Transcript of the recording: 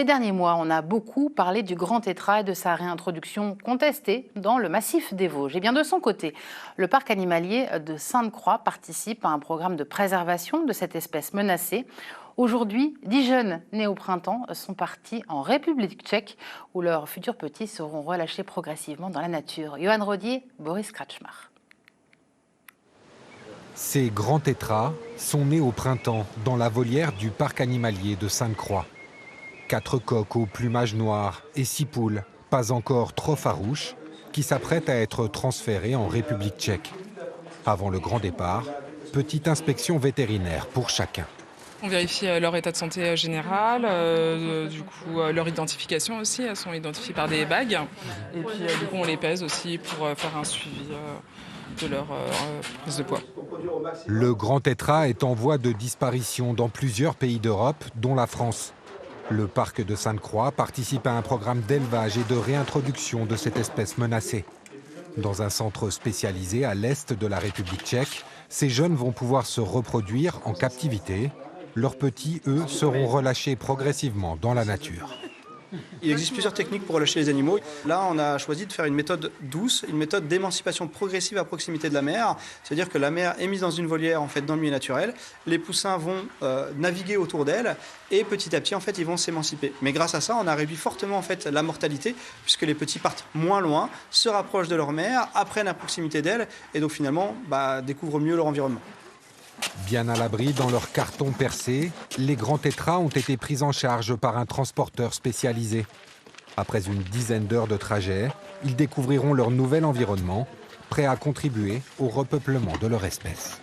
Ces derniers mois, on a beaucoup parlé du grand tétras et de sa réintroduction contestée dans le massif des Vosges. Et bien de son côté, le parc animalier de Sainte-Croix participe à un programme de préservation de cette espèce menacée. Aujourd'hui, 10 jeunes nés au printemps sont partis en République tchèque où leurs futurs petits seront relâchés progressivement dans la nature. Johan Rodier, Boris Kratchmar. Ces grands tétras sont nés au printemps dans la volière du parc animalier de Sainte-Croix. 4 coqs au plumage noir et 6 poules, pas encore trop farouches, qui s'apprêtent à être transférées en République tchèque. Avant le grand départ, petite inspection vétérinaire pour chacun. On vérifie leur état de santé général, leur identification aussi, elles sont identifiées par des bagues. Et puis on les pèse aussi pour faire un suivi de leur prise de poids. Le grand tétras est en voie de disparition dans plusieurs pays d'Europe, dont la France. Le parc de Sainte-Croix participe à un programme d'élevage et de réintroduction de cette espèce menacée. Dans un centre spécialisé à l'est de la République tchèque, ces jeunes vont pouvoir se reproduire en captivité. Leurs petits, eux, seront relâchés progressivement dans la nature. Il existe plusieurs techniques pour relâcher les animaux. Là, on a choisi de faire une méthode douce, une méthode d'émancipation progressive à proximité de la mer. C'est-à-dire que la mère est mise dans une volière dans le milieu naturel. Les poussins vont naviguer autour d'elle et petit à petit, ils vont s'émanciper. Mais grâce à ça, on a réduit fortement la mortalité puisque les petits partent moins loin, se rapprochent de leur mère, apprennent à proximité d'elle et donc finalement découvrent mieux leur environnement. Bien à l'abri dans leur carton percé, les grands tétras ont été pris en charge par un transporteur spécialisé. Après une dizaine d'heures de trajet, ils découvriront leur nouvel environnement, prêt à contribuer au repeuplement de leur espèce.